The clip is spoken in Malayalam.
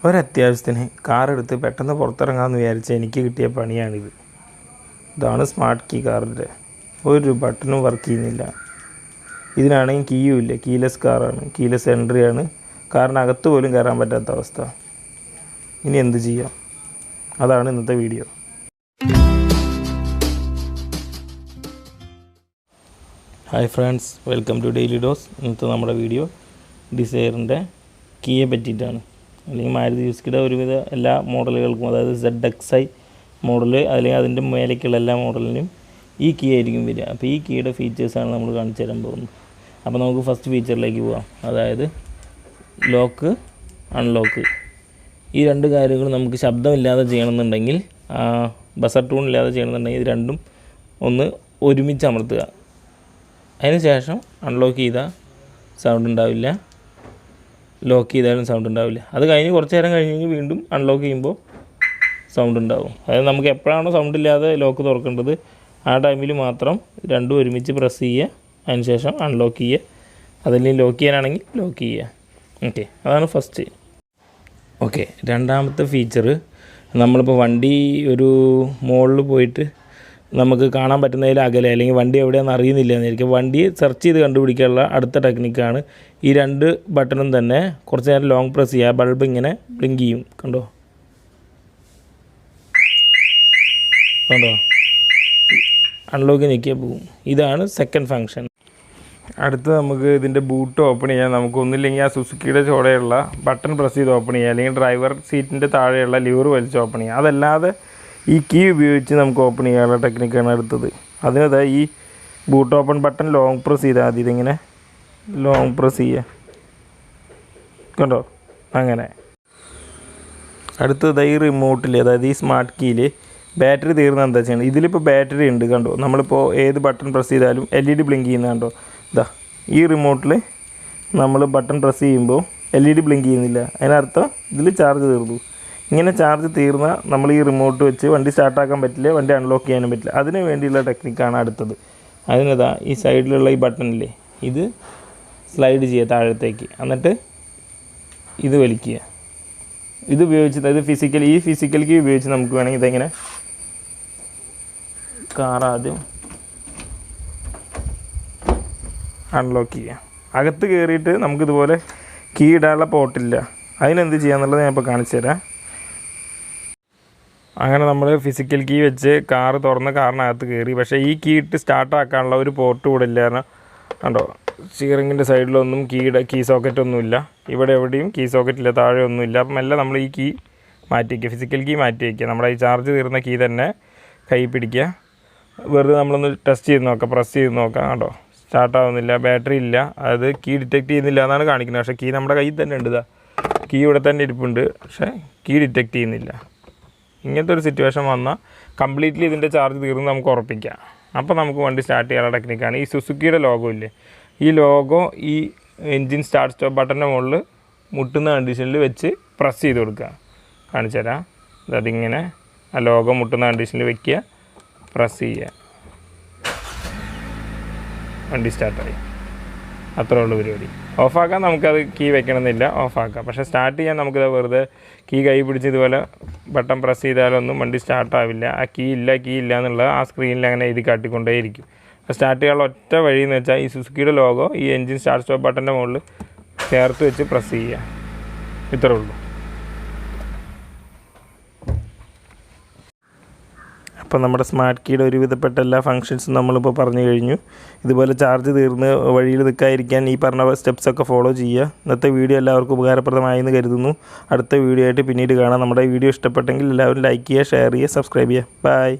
ഒരത്യാവശ്യത്തിന് കാറെടുത്ത് പെട്ടെന്ന് പുറത്തിറങ്ങാമെന്ന് വിചാരിച്ച എനിക്ക് കിട്ടിയ പണിയാണിത്. ഇതാണ് സ്മാർട്ട് കീ കാറിൻ്റെ. ഒരു ബട്ടണും വർക്ക് ചെയ്യുന്നില്ല. ഇതിനാണെങ്കിൽ കീയും ഇല്ല. കീലെസ് കാറാണ്, കീലെസ് എൻട്രിയാണ്. കാറിനകത്ത് പോലും കയറാൻ പറ്റാത്ത അവസ്ഥ. ഇനി എന്ത് ചെയ്യാം? അതാണ് ഇന്നത്തെ video. Hi friends, welcome to daily dose. ഇന്നത്തെ നമ്മുടെ വീഡിയോ ഡിസൈറിൻ്റെ കീയെ പറ്റിയിട്ടാണ്. അല്ലെങ്കിൽ മാരുതി സുസുക്കിയുടെ ഒരുവിധ എല്ലാ മോഡലുകൾക്കും, അതായത് ZXi മോഡൽ അല്ലെങ്കിൽ അതിൻ്റെ മേലേക്കുള്ള എല്ലാ മോഡലിനും ഈ കീ ആയിരിക്കും വരിക. അപ്പോൾ ഈ കീയുടെ ഫീച്ചേഴ്സാണ് നമ്മൾ കാണിച്ചു തരാൻ പോകുന്നത്. അപ്പോൾ നമുക്ക് ഫസ്റ്റ് ഫീച്ചറിലേക്ക് പോകാം, അതായത് ലോക്ക്, അൺലോക്ക്. ഈ രണ്ട് കാര്യങ്ങൾ നമുക്ക് ശബ്ദമില്ലാതെ ചെയ്യണമെന്നുണ്ടെങ്കിൽ, ബസർ ടൂൺ ഇല്ലാതെ ചെയ്യണമെന്നുണ്ടെങ്കിൽ ഇത് രണ്ടും ഒന്ന് ഒരുമിച്ച് അമർത്തുക. അതിന് ശേഷം അൺലോക്ക് ചെയ്താൽ സൗണ്ട് ഉണ്ടാവില്ല, ലോക്ക് ചെയ്താലും സൗണ്ട് ഉണ്ടാവില്ല. അത് കഴിഞ്ഞ് കുറച്ച് നേരം കഴിഞ്ഞ് വീണ്ടും അൺലോക്ക് ചെയ്യുമ്പോൾ സൗണ്ട് ഉണ്ടാവും. അതായത് നമുക്ക് എപ്പോഴാണോ സൗണ്ട് ഇല്ലാതെ ലോക്ക് തുറക്കേണ്ടത് ആ ടൈമിൽ മാത്രം രണ്ടും ഒരുമിച്ച് പ്രസ് ചെയ്യുക. അതിന് ശേഷം അൺലോക്ക് ചെയ്യുക. അതല്ലെങ്കിൽ ലോക്ക് ചെയ്യാനാണെങ്കിൽ ലോക്ക് ചെയ്യുക. ഓക്കെ, അതാണ് ഫസ്റ്റ്. ഓക്കെ, രണ്ടാമത്തെ ഫീച്ചർ, നമ്മളിപ്പോൾ വണ്ടി ഒരു മുകളിൽ പോയിട്ട് നമുക്ക് കാണാൻ പറ്റുന്നതിൽ അകലെ, അല്ലെങ്കിൽ വണ്ടി എവിടെയാണെന്ന് അറിയുന്നില്ല എന്നായിരിക്കും, വണ്ടിയെ സെർച്ച് ചെയ്ത് കണ്ടുപിടിക്കാനുള്ള അടുത്ത ടെക്നിക്കാണ് ഈ രണ്ട് ബട്ടണും തന്നെ കുറച്ച് നേരം ലോങ് പ്രസ് ചെയ്യുക. ബൾബ് ഇങ്ങനെ ബ്ലിങ്ക് ചെയ്യും, കണ്ടോ അൺലോക്ക് ഞെക്കിയാൽ പോകും. ഇതാണ് സെക്കൻഡ് ഫങ്ഷൻ. അടുത്ത് നമുക്ക് ഇതിൻ്റെ ബൂട്ട് ഓപ്പൺ ചെയ്യാൻ, നമുക്കൊന്നില്ലെങ്കിൽ ആ സുസുക്കിയുടെ ചോടെയുള്ള ബട്ടൺ പ്രസ് ചെയ്ത് ഓപ്പൺ ചെയ്യുക, അല്ലെങ്കിൽ ഡ്രൈവർ സീറ്റിൻ്റെ താഴെയുള്ള ലിവർ വലിച്ച് ഓപ്പൺ ചെയ്യുക. അതല്ലാതെ ഈ കീ ഉപയോഗിച്ച് നമുക്ക് ഓപ്പൺ ചെയ്യാനുള്ള ടെക്നിക്കാണ് അടുത്തത്. അതിനത് ഈ boot open button long press ചെയ്താൽ മതി. ഇതിങ്ങനെ ലോങ് പ്രസ് ചെയ്യുക, കണ്ടോ അങ്ങനെ. അടുത്തത് ഈ റിമോട്ടിൽ, അതായത് ഈ സ്മാർട്ട് കീയിൽ ബാറ്ററി തീർന്നാൽ എന്താ ചെയ്യണം? ഇതിലിപ്പോൾ ബാറ്ററി ഉണ്ട്, കണ്ടോ. നമ്മളിപ്പോൾ ഏത് ബട്ടൺ പ്രസ് ചെയ്താലും LED ബ്ലിങ്ക് ചെയ്യുന്നത് കണ്ടോ. ഇതാ ഈ റിമോട്ടിൽ നമ്മൾ ബട്ടൺ പ്രസ് ചെയ്യുമ്പോൾ LED ബ്ലിങ്ക് ചെയ്യുന്നില്ല. അതിനർത്ഥം ഇതിൽ ചാർജ് തീർന്നു. ഇങ്ങനെ ചാർജ് തീർന്നാൽ നമ്മൾ ഈ റിമോട്ട് വെച്ച് വണ്ടി സ്റ്റാർട്ടാക്കാൻ പറ്റില്ല, വണ്ടി അൺലോക്ക് ചെയ്യാനും പറ്റില്ല. അതിന് വേണ്ടിയുള്ള ടെക്നിക്കാണ് അടുത്തത്. അതിനതാ ഈ സൈഡിലുള്ള ഈ ബട്ടണില്ലേ, ഇത് സ്ലൈഡ് ചെയ്യുക താഴത്തേക്ക്, എന്നിട്ട് ഇത് വലിക്കുക. ഇത് ഉപയോഗിച്ച്, അതായത് ഈ ഫിസിക്കൽ കീ ഉപയോഗിച്ച് നമുക്ക് വേണമെങ്കിൽ ഇതെങ്ങനെ കാർ ആദ്യം അൺലോക്ക് ചെയ്യുക. അകത്ത് കയറിയിട്ട് നമുക്കിതുപോലെ കീ ഇടാനുള്ള പോർട്ടില്ല. അതിനെന്ത് ചെയ്യാന്നുള്ളത് ഞാൻ ഇപ്പോൾ കാണിച്ചു തരാം. അങ്ങനെ നമ്മൾ ഫിസിക്കൽ കീ വെച്ച് കാറ് തുറന്ന് കാറിനകത്ത് കയറി. പക്ഷേ ഈ കീ ഇട്ട് സ്റ്റാർട്ടാക്കാനുള്ള ഒരു പോർട്ട് കൂടെ ഇല്ല. കാരണം കണ്ടോ, സ്റ്റിയറിങ്ങിൻ്റെ സൈഡിലൊന്നും കീ സോക്കറ്റൊന്നുമില്ല. ഇവിടെ എവിടെയും കീ സോക്കറ്റില്ല, താഴെ ഒന്നുമില്ല. അപ്പം എല്ലാം നമ്മൾ ഈ കീ മാറ്റി വയ്ക്കുക, ഫിസിക്കൽ കീ മാറ്റി വയ്ക്കുക. നമ്മുടെ ഈ ചാർജ് തീർന്ന കീ തന്നെ കൈ പിടിക്കുക. വെറുതെ നമ്മളൊന്ന് ടെസ്റ്റ് ചെയ്ത് നോക്കാം, പ്രസ് ചെയ്ത് നോക്കാം. കണ്ടോ, സ്റ്റാർട്ടാവുന്നില്ല, ബാറ്ററി ഇല്ല, അതായത് കീ ഡിറ്റക്ട് ചെയ്യുന്നില്ല എന്നാണ് കാണിക്കുന്നത്. പക്ഷേ കീ നമ്മുടെ കയ്യിൽ തന്നെ ഉണ്ട്. ഇതാ കീ ഇവിടെ തന്നെ ഇരിപ്പുണ്ട്, പക്ഷേ കീ ഡിറ്റക്ട് ചെയ്യുന്നില്ല. ഇങ്ങനത്തെ ഒരു സിറ്റുവേഷൻ വന്നാൽ കംപ്ലീറ്റ്ലി ഇതിൻ്റെ ചാർജ് തീർന്ന് നമുക്ക് ഉറപ്പിക്കാം. അപ്പോൾ നമുക്ക് വണ്ടി സ്റ്റാർട്ട് ചെയ്യാനുള്ള ടെക്നിക്കാണ്. ഈ സുസുക്കിയുടെ ലോഗോ ഇല്ലേ, ഈ ലോഗോ ഈ എൻജിൻ സ്റ്റാർട്ട് സ്റ്റോപ്പ് ബട്ടൻ്റെ മുകളിൽ മുട്ടുന്ന കണ്ടീഷനിൽ വെച്ച് പ്രസ് ചെയ്ത് കൊടുക്കുക. കാണിച്ചു തരാം. അതിങ്ങനെ ആ ലോഗോ മുട്ടുന്ന കണ്ടീഷനിൽ വെക്കുക, പ്രസ് ചെയ്യുക, വണ്ടി സ്റ്റാർട്ടായി. അത്രേ ഉള്ളൂ പരിപാടി. ഓഫാക്കാൻ നമുക്കത് കീ വെക്കണമെന്നില്ല, ഓഫാക്കാം. പക്ഷേ സ്റ്റാർട്ട് ചെയ്യാൻ നമുക്കിത് വെറുതെ കീ കൈ പിടിച്ച് ഇതുപോലെ ബട്ടൺ പ്രസ് ചെയ്താലൊന്നും വണ്ടി സ്റ്റാർട്ടാവില്ല. ആ കീ ഇല്ല എന്നുള്ളത് ആ സ്ക്രീനിൽ അങ്ങനെ എഴുതി കാട്ടിക്കൊണ്ടേയിരിക്കും. സ്റ്റാർട്ട് ചെയ്യാനുള്ള ഒറ്റ വഴി എന്ന് വെച്ചാൽ ഈ സുസുക്കിയുടെ ലോഗോ ഈ എൻജിൻ സ്റ്റാർട്ട് സ്റ്റോപ്പ് ബട്ടൻ്റെ മുകളിൽ ചേർത്ത് വെച്ച് പ്രസ് ചെയ്യുക. ഇത്രേ ഉള്ളൂ. അപ്പോൾ നമ്മുടെ സ്മാർട്ട് കീയുടെ ഒരുവിധപ്പെട്ട എല്ലാ ഫങ്ഷൻസും നമ്മളിപ്പോൾ പറഞ്ഞു കഴിഞ്ഞു. ഇതുപോലെ ചാർജ് തീർന്ന് വഴിയിൽ നിൽക്കാതിരിക്കാൻ ഈ പറഞ്ഞ സ്റ്റെപ്സൊക്കെ ഫോളോ ചെയ്യുക. ഇന്നത്തെ വീഡിയോ എല്ലാവർക്കും ഉപകാരപ്രദമായെന്ന് കരുതുന്നു. അടുത്ത വീഡിയോ ആയിട്ട് പിന്നീട് കാണാം. നമ്മുടെ വീഡിയോ ഇഷ്ടപ്പെട്ടെങ്കിൽ എല്ലാവരും ലൈക്ക് ചെയ്യുക, ഷെയർ ചെയ്യുക, സബ്സ്ക്രൈബ് ചെയ്യുക. ബൈ.